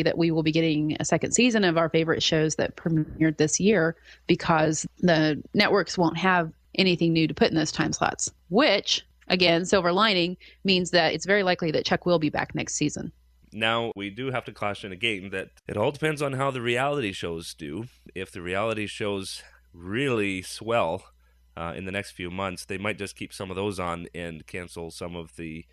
that we will be getting a second season of our favorite shows that premiered this year, because the networks won't have anything new to put in those time slots, which, again, silver lining, means that it's very likely that Chuck will be back next season. Now, we do have to caution again that it all depends on how the reality shows do. If the reality shows really swell in the next few months, they might just keep some of those on and cancel some of the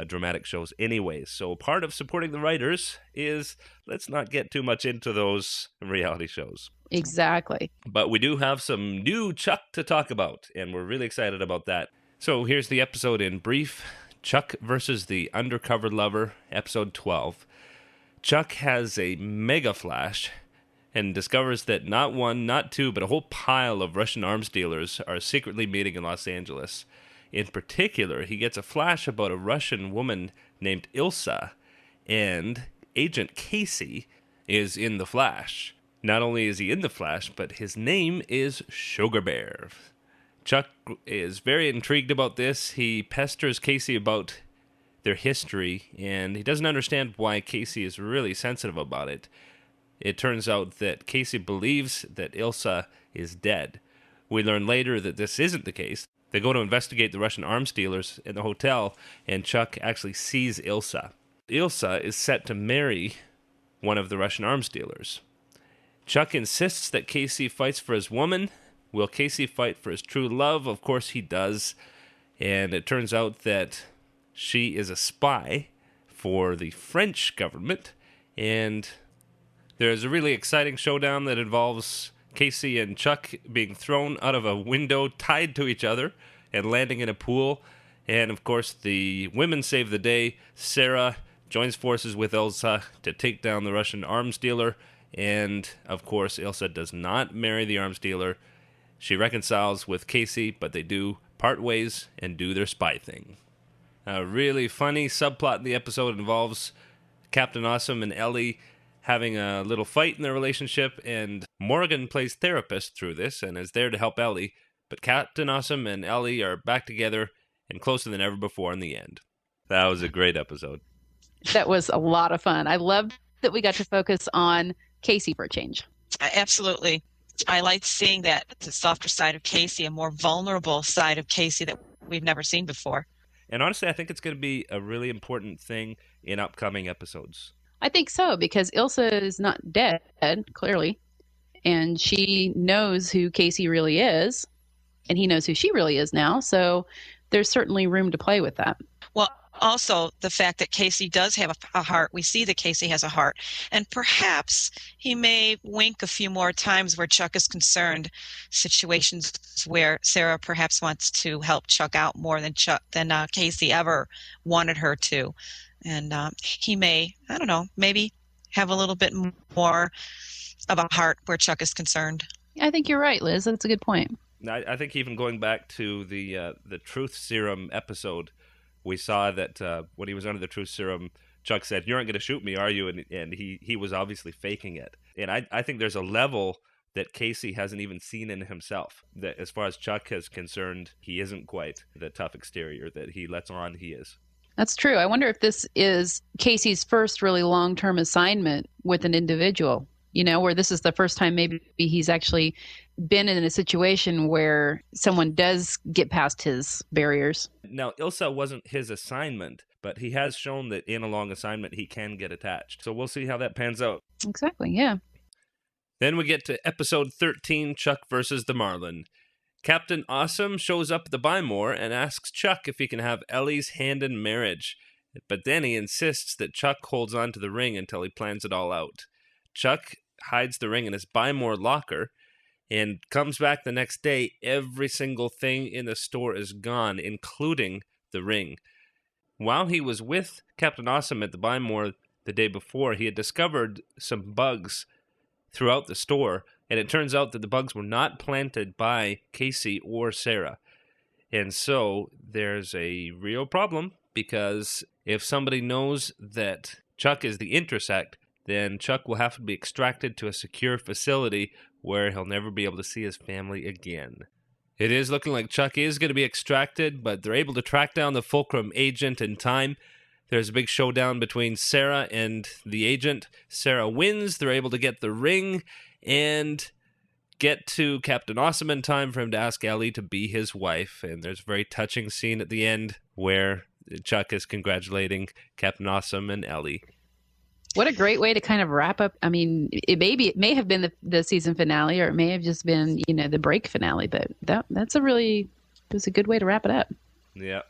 dramatic shows anyways. So part of supporting the writers is let's not get too much into those reality shows. Exactly. But we do have some new Chuck to talk about, and we're really excited about that. So here's the episode in brief. Chuck versus the Undercover Lover, episode 12. Chuck has a mega flash and discovers that not one, not two, but a whole pile of Russian arms dealers are secretly meeting in Los Angeles. In particular, he gets a flash about a Russian woman named Ilsa, and Agent Casey is in the flash. Not only is he in the flash, but his name is Sugar Bear. Chuck is very intrigued about this. He pesters Casey about their history, and he doesn't understand why Casey is really sensitive about it. It turns out that Casey believes that Ilsa is dead. We learn later that this isn't the case. They go to investigate the Russian arms dealers in the hotel, and Chuck actually sees Ilsa. Ilsa is set to marry one of the Russian arms dealers. Chuck insists that Casey fights for his woman. Will Casey fight for his true love? Of course he does. And it turns out that she is a spy for the French government. And there's a really exciting showdown that involves Casey and Chuck being thrown out of a window, tied to each other, and landing in a pool. And of course the women save the day. Sarah joins forces with Ilsa to take down the Russian arms dealer. And of course Ilsa does not marry the arms dealer. She reconciles with Casey, but they do part ways and do their spy thing. A really funny subplot in the episode involves Captain Awesome and Ellie having a little fight in their relationship, and Morgan plays therapist through this and is there to help Ellie, but Captain Awesome and Ellie are back together and closer than ever before in the end. That was a great episode. That was a lot of fun. I loved that we got to focus on Casey for a change. Absolutely. I like seeing that the softer side of Casey, a more vulnerable side of Casey that we've never seen before. And honestly, I think it's going to be a really important thing in upcoming episodes. I think so, because Ilsa is not dead, clearly, and she knows who Casey really is, and he knows who she really is now, so there's certainly room to play with that. Well, also the fact that Casey does have a heart. We see that Casey has a heart, and perhaps he may wink a few more times where Chuck is concerned, situations where Sarah perhaps wants to help Chuck out more than Casey ever wanted her to. And he may, I don't know, maybe have a little bit more of a heart where Chuck is concerned. I think you're right, Liz. That's a good point. I think even going back to the Truth Serum episode, we saw that when he was under the Truth Serum, Chuck said, "You aren't going to shoot me, are you?" And he was obviously faking it. And I think there's a level that Casey hasn't even seen in himself. That as far as Chuck is concerned, he isn't quite the tough exterior that he lets on he is. That's true. I wonder if this is Casey's first really long-term assignment with an individual, where this is the first time maybe he's actually been in a situation where someone does get past his barriers. Now, Ilsa wasn't his assignment, but he has shown that in a long assignment he can get attached. So we'll see how that pans out. Exactly, yeah. Then we get to episode 13, Chuck versus the Marlin. Captain Awesome shows up at the Bymore and asks Chuck if he can have Ellie's hand in marriage. But then he insists that Chuck holds on to the ring until he plans it all out. Chuck hides the ring in his Bymore locker and comes back the next day. Every single thing in the store is gone, including the ring. While he was with Captain Awesome at the Bymore the day before, he had discovered some bugs throughout the store, and it turns out that the bugs were not planted by Casey or Sarah. And so there's a real problem, because if somebody knows that Chuck is the intersect, then Chuck will have to be extracted to a secure facility where he'll never be able to see his family again. It is looking like Chuck is going to be extracted, but they're able to track down the Fulcrum agent in time. There's a big showdown between Sarah and the agent. Sarah wins. They're able to get the ring and get to Captain Awesome in time for him to ask Ellie to be his wife. And there's a very touching scene at the end where Chuck is congratulating Captain Awesome and Ellie. What a great way to kind of wrap up. I mean, it may have been the season finale, or it may have just been, the break finale, but it was a good way to wrap it up. Yeah.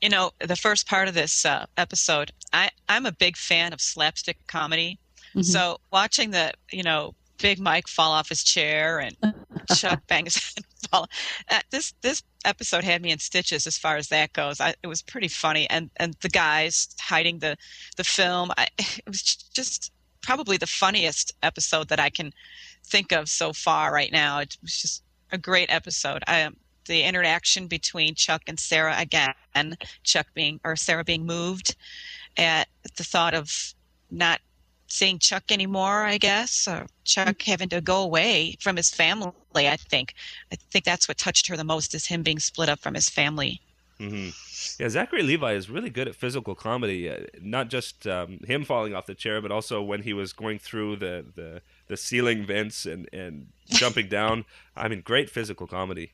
The first part of this episode, I'm a big fan of slapstick comedy. Mm-hmm. So watching the, Big Mike fall off his chair and Chuck bang his head fall. This episode had me in stitches as far as that goes. It was pretty funny, and the guys hiding the film. It was just probably the funniest episode that I can think of so far right now. It was just a great episode. The interaction between Chuck and Sarah again, Sarah being moved at the thought of not seeing Chuck anymore, I guess, or Chuck having to go away from his family. I think that's what touched her the most, is him being split up from his family. Mm-hmm. Yeah, Zachary Levi is really good at physical comedy, not just him falling off the chair, but also when he was going through the ceiling vents and jumping down. I mean, great physical comedy.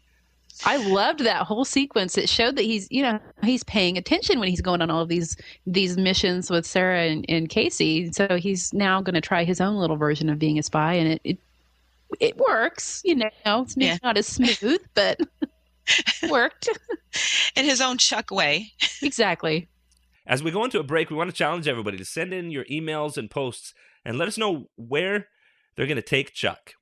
I loved that whole sequence. It showed that he's paying attention when he's going on all of these missions with Sarah and Casey. So he's now going to try his own little version of being a spy, and it works. It's maybe not as smooth, but it worked in his own Chuck way. Exactly. As we go into a break, we want to challenge everybody to send in your emails and posts and let us know where they're going to take Chuck.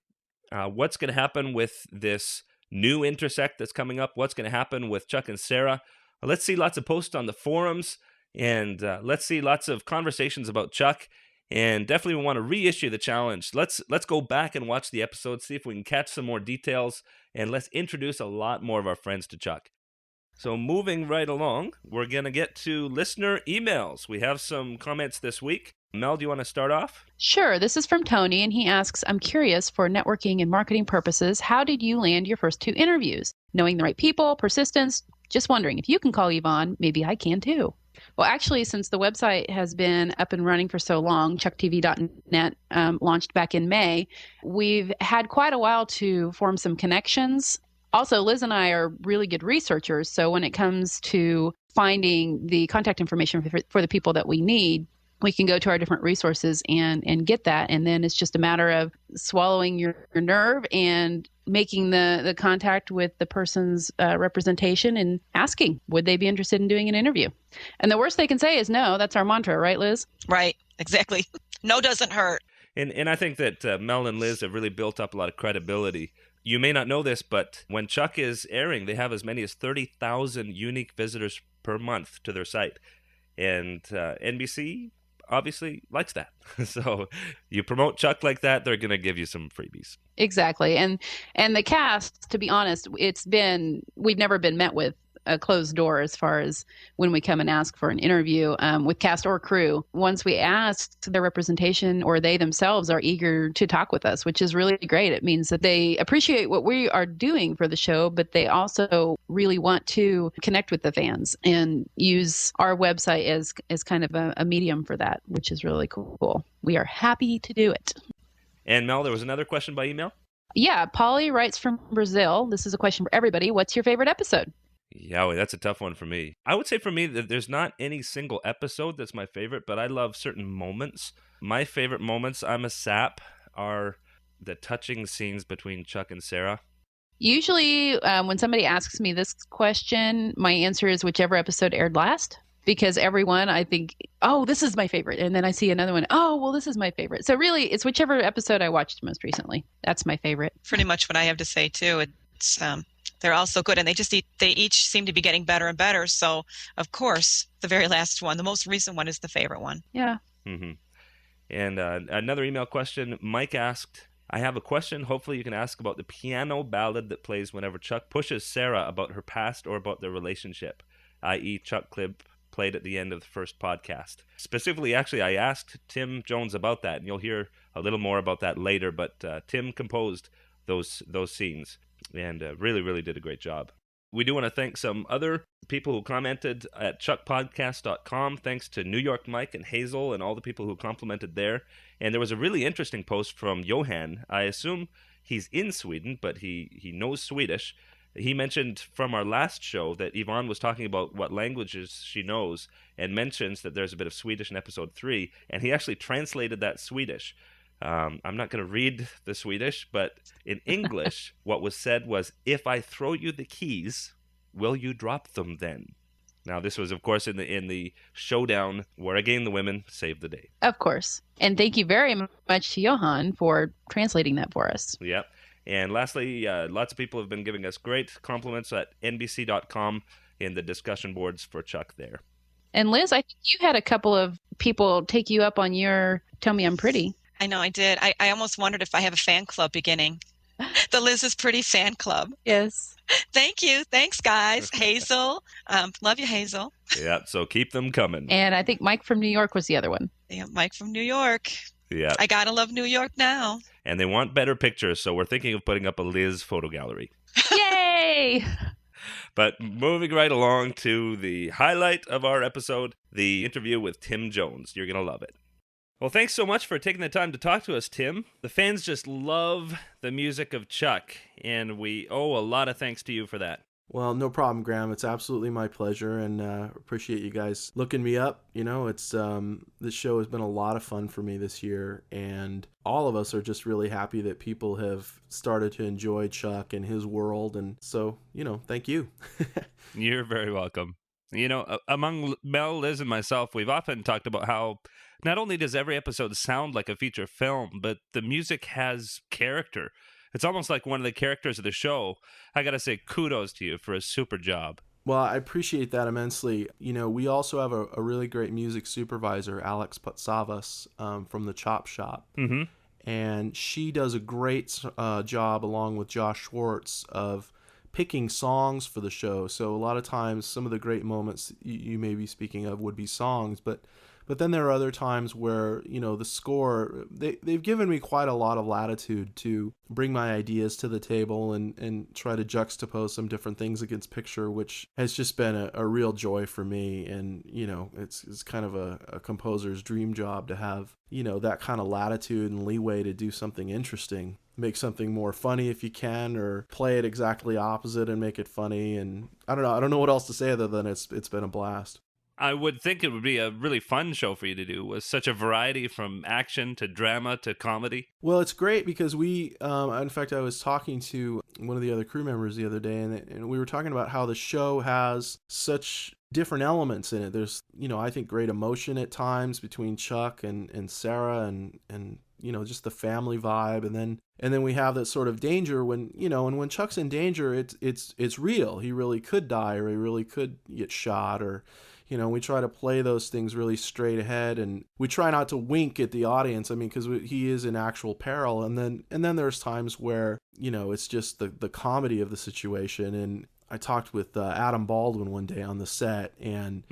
What's going to happen with this new intersect that's coming up? What's going to happen with Chuck and Sarah? Let's see lots of posts on the forums, and let's see lots of conversations about Chuck. And definitely we want to reissue the challenge. Let's go back and watch the episode, see if we can catch some more details, and let's introduce a lot more of our friends to Chuck. So moving right along, we're going to get to listener emails. We have some comments this week. Mel, do you want to start off? Sure. This is from Tony, and he asks, I'm curious, for networking and marketing purposes, how did you land your first 2 interviews? Knowing the right people, persistence, just wondering if you can call Yvonne, maybe I can too. Well, actually, since the website has been up and running for so long, chucktv.net launched back in May, we've had quite a while to form some connections. Also, Liz and I are really good researchers, so when it comes to finding the contact information for the people that we need, we can go to our different resources and get that. And then it's just a matter of swallowing your nerve and making the contact with the person's representation and asking, would they be interested in doing an interview? And the worst they can say is no. That's our mantra, right, Liz? Right, exactly. No doesn't hurt. And I think that Mel and Liz have really built up a lot of credibility. You may not know this, but when Chuck is airing, they have as many as 30,000 unique visitors per month to their site. And NBC obviously likes that. So you promote Chuck like that, they're going to give you some freebies. Exactly. And the cast, to be honest, we've never been met with a closed door as far as when we come and ask for an interview with cast or crew. Once we ask their representation, or they themselves are eager to talk with us, which is really great. It means that they appreciate what we are doing for the show, but they also really want to connect with the fans and use our website as kind of a medium for that, which is really cool. We are happy to do it. And Mel, there was another question by email? Yeah, Polly writes from Brazil. This is a question for everybody. What's your favorite episode? Yahweh, that's a tough one for me. I would say for me that there's not any single episode that's my favorite, but I love certain moments. My favorite moments, I'm a sap, are the touching scenes between Chuck and Sarah. Usually when somebody asks me this question, my answer is whichever episode aired last. Because everyone, I think, oh, this is my favorite. And then I see another one, oh, well, this is my favorite. So really, it's whichever episode I watched most recently. That's my favorite. Pretty much what I have to say, too. It's they're all so good, and they each seem to be getting better and better. So, of course, the very last one, the most recent one, is the favorite one. Yeah. Mm-hmm. And another email question. Mike asked, I have a question. Hopefully you can ask about the piano ballad that plays whenever Chuck pushes Sarah about her past or about their relationship, i.e. Chuck clip played at the end of the first podcast. Specifically, actually, I asked Tim Jones about that, and you'll hear a little more about that later, but Tim composed those scenes and really, really did a great job. We do want to thank some other people who commented at chuckpodcast.com. Thanks to New York Mike and Hazel and all the people who complimented there. And there was a really interesting post from Johan. I assume he's in Sweden, but he knows Swedish. He mentioned from our last show that Yvonne was talking about what languages she knows and mentions that there's a bit of Swedish in episode 3, and he actually translated that Swedish. I'm not going to read the Swedish, but in English, what was said was, "If I throw you the keys, will you drop them then?" Now, this was, of course, in the showdown where, again, the women saved the day. Of course. And thank you very much to Johan for translating that for us. Yep. And lastly, lots of people have been giving us great compliments at NBC.com in the discussion boards for Chuck there. And Liz, I think you had a couple of people take you up on your Tell Me I'm Pretty. I know I did. I almost wondered if I have a fan club beginning. The Liz is Pretty fan club. Yes. Thank you. Thanks, guys. Hazel. Love you, Hazel. Yeah, so keep them coming. And I think Mike from New York was the other one. Yeah, Mike from New York. Yeah. I gotta love New York now. And they want better pictures, so we're thinking of putting up a Liz photo gallery. Yay! But moving right along to the highlight of our episode, the interview with Tim Jones. You're going to love it. Well, thanks so much for taking the time to talk to us, Tim. The fans just love the music of Chuck, and we owe a lot of thanks to you for that. Well, no problem, Graham. It's absolutely my pleasure, and appreciate you guys looking me up. You know, it's this show has been a lot of fun for me this year, and all of us are just really happy that people have started to enjoy Chuck and his world, and so, thank you. You're very welcome. Among Mel, Liz, and myself, we've often talked about how not only does every episode sound like a feature film, but the music has character. It's almost like one of the characters of the show. I got to say kudos to you for a super job. Well, I appreciate that immensely. We also have a really great music supervisor, Alex Patsavas, from the Chop Shop. Mm-hmm. And she does a great job, along with Josh Schwartz, of picking songs for the show. So a lot of times, some of the great moments you may be speaking of would be songs, but then there are other times where, the score, they've given me quite a lot of latitude to bring my ideas to the table and try to juxtapose some different things against picture, which has just been a real joy for me. And, it's kind of a composer's dream job to have, that kind of latitude and leeway to do something interesting. Make something more funny if you can, or play it exactly opposite and make it funny. And I don't know what else to say other than it's been a blast. I would think it would be a really fun show for you to do, with such a variety from action to drama to comedy. Well, it's great because we, in fact, I was talking to one of the other crew members the other day, and we were talking about how the show has such different elements in it. There's, I think great emotion at times between Chuck and Sarah and just the family vibe. And then we have that sort of danger when, and when Chuck's in danger, it's real. He really could die, or he really could get shot, or, we try to play those things really straight ahead, and we try not to wink at the audience. I mean, because he is in actual peril. And then there's times where, it's just the comedy of the situation. And I talked with Adam Baldwin one day on the set, and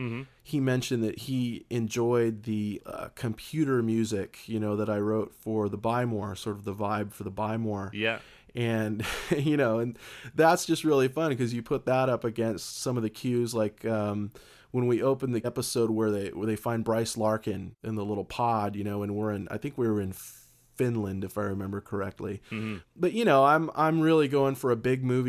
he mentioned that he enjoyed the computer music, that I wrote for the Buy More, sort of the vibe for the Buy More. Yeah. And, and that's just really fun because you put that up against some of the cues, like when we opened the episode where they find Bryce Larkin in the little pod, and I think we were in Finland, if I remember correctly. Mm-hmm. But, I'm really going for a big movie